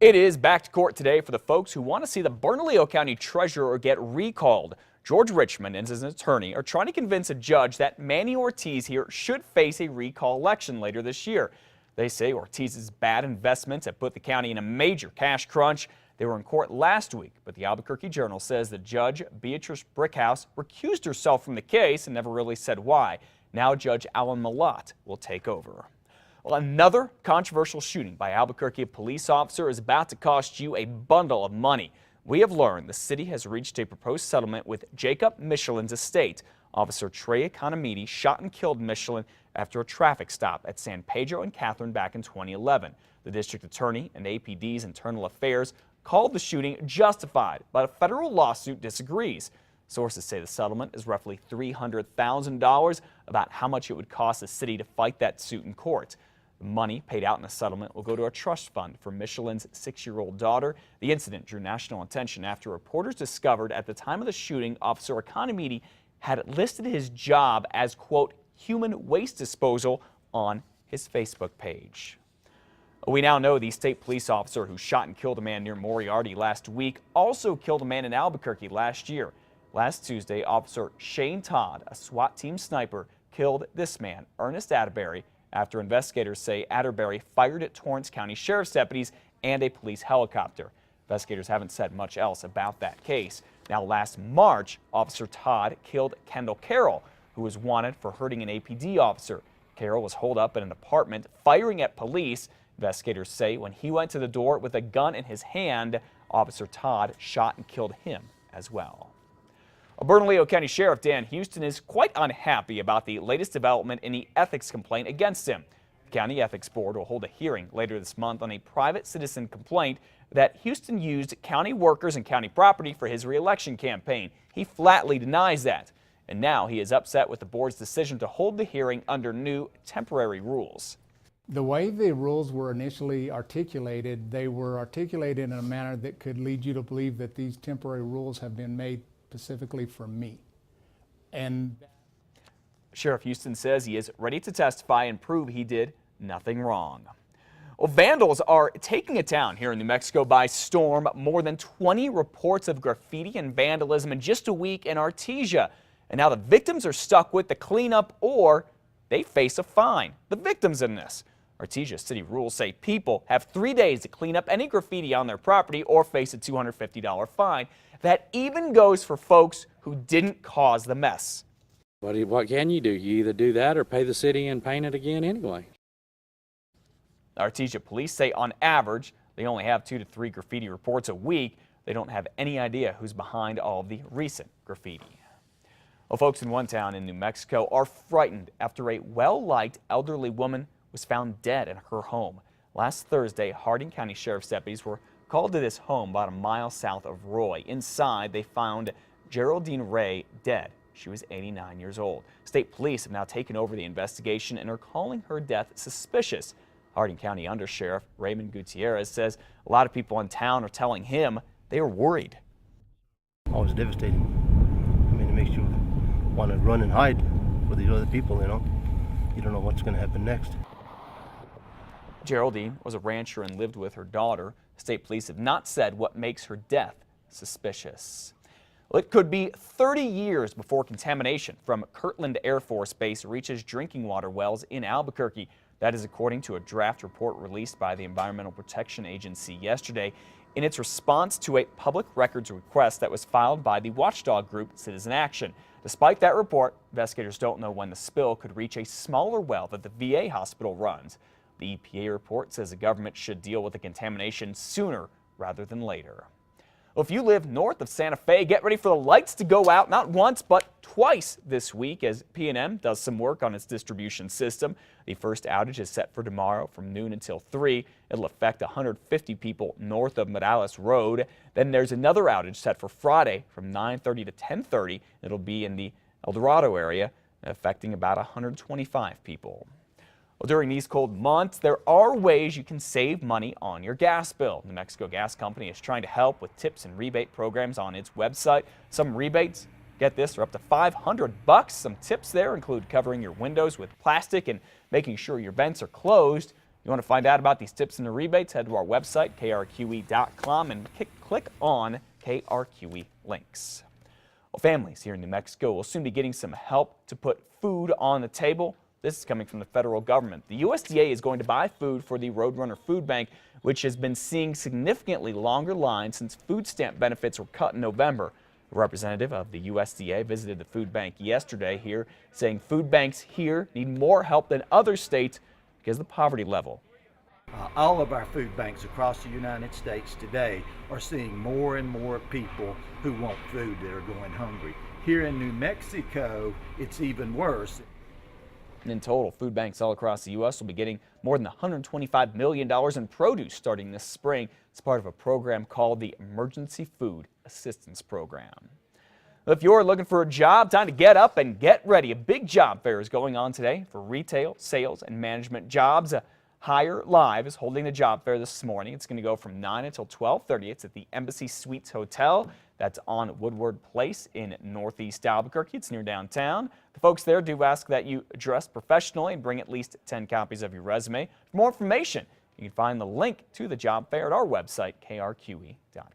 It is back to court today for the folks who want to see the Bernalillo County Treasurer get recalled. George Richmond and his attorney are trying to convince a judge that Manny Ortiz here should face a recall election later this year. They say Ortiz's bad investments have put the county in a major cash crunch. They were in court last week, but the Albuquerque Journal says that Judge Beatrice Brickhouse recused herself from the case and never really said why. Now Judge Alan Malott will take over. Well, another controversial shooting by Albuquerque police officer is about to cost you a bundle of money. We have learned the city has reached a proposed settlement with Jacob Michelin's estate. Officer Trey Economidi shot and killed Michelin after a traffic stop at San Pedro and Catherine back in 2011. The district attorney and APD's internal affairs called the shooting justified, but a federal lawsuit disagrees. Sources say the settlement is roughly $300,000, about how much it would cost the city to fight that suit in court. The money paid out in the settlement will go to a trust fund for Michelin's 6-year-old daughter. The incident drew national attention after reporters discovered at the time of the shooting, Officer Economidi had listed his job as, quote, human waste disposal on his Facebook page. We now know the state police officer who shot and killed a man near Moriarty last week also killed a man in Albuquerque last year. Last Tuesday, Officer Shane Todd, a SWAT team sniper, killed this man, Ernest Atterbury, after investigators say Atterbury fired at Torrance County Sheriff's deputies and a police helicopter. Investigators haven't said much else about that case. Now, last March, Officer Todd killed Kendall Carroll, who was wanted for hurting an APD officer. Carroll was holed up in an apartment firing at police. Investigators say when he went to the door with a gun in his hand, Officer Todd shot and killed him as well. Bernalillo County Sheriff Dan Houston is quite unhappy about the latest development in the ethics complaint against him. The County Ethics Board will hold a hearing later this month on a private citizen complaint that Houston used county workers and county property for his re-election campaign. He flatly denies that. And now he is upset with the board's decision to hold the hearing under new temporary rules. The way the rules were initially articulated, they were articulated in a manner that could lead you to believe that these temporary rules have been made specifically for me. And Sheriff Houston says he is ready to testify and prove he did nothing wrong. Well, vandals are taking a town here in New Mexico by storm. More than 20 reports of graffiti and vandalism in just a week in Artesia. And now the victims are stuck with the cleanup or they face a fine. The victims in this. Artesia city rules say people have 3 days to clean up any graffiti on their property or face a $250 fine. That even goes for folks who didn't cause the mess. What can you do? You either do that or pay the city and paint it again anyway. Artesia police say on average they only have 2 to 3 graffiti reports a week. They don't have any idea who's behind all of the recent graffiti. Well, folks in one town in New Mexico are frightened after a well-liked elderly woman was found dead in her home. Last Thursday, Harding County Sheriff's deputies were called to this home about a mile south of Roy. Inside, they found Geraldine Ray dead. She was 89 years old. State police have now taken over the investigation and are calling her death suspicious. Harding County Undersheriff Raymond Gutierrez says a lot of people in town are telling him they are worried. Oh, it's devastating. I mean, it makes you want to run and hide for these other people, you know. You don't know what's going to happen next. Geraldine was a rancher and lived with her daughter. State police have not said what makes her death suspicious. Well, it could be 30 years before contamination from Kirtland Air Force Base reaches drinking water wells in Albuquerque. That is according to a draft report released by the Environmental Protection Agency yesterday in its response to a public records request that was filed by the watchdog group Citizen Action. Despite that report, investigators don't know when the spill could reach a smaller well that the VA hospital runs. The EPA report says the government should deal with the contamination sooner rather than later. Well, if you live north of Santa Fe, get ready for the lights to go out not once but twice this week as P&M does some work on its distribution system. The first outage is set for tomorrow from noon until 3. It'll affect 150 people north of Morales Road. Then there's another outage set for Friday from 9:30 to 10:30. It'll be in the El Dorado area, affecting about 125 people. Well, during these cold months, there are ways you can save money on your gas bill. New Mexico Gas Company is trying to help with tips and rebate programs on its website. Some rebates, get this, are up to $500. Some tips there include covering your windows with plastic and making sure your vents are closed. You want to find out about these tips and the rebates, head to our website, krqe.com, and click on KRQE links. Well, families here in New Mexico will soon be getting some help to put food on the table. This is coming from the federal government. The USDA is going to buy food for the Roadrunner Food Bank, which has been seeing significantly longer lines since food stamp benefits were cut in November. A representative of the USDA visited the food bank yesterday here, saying food banks here need more help than other states because of the poverty level. All of our food banks across the United States today are seeing more and more people who want food that are going hungry. Here in New Mexico, it's even worse. In total, food banks all across the U.S. will be getting more than $125 million in produce starting this spring. It's part of a program called the Emergency Food Assistance Program. If you're looking for a job, time to get up and get ready. A big job fair is going on today for retail, sales, and management jobs. Hire Live is holding the job fair this morning. It's going to go from 9 until 12:30. It's at the Embassy Suites Hotel. That's on Woodward Place in Northeast Albuquerque. It's near downtown. The folks there do ask that you dress professionally and bring at least 10 copies of your resume. For more information, you can find the link to the job fair at our website, krqe.com.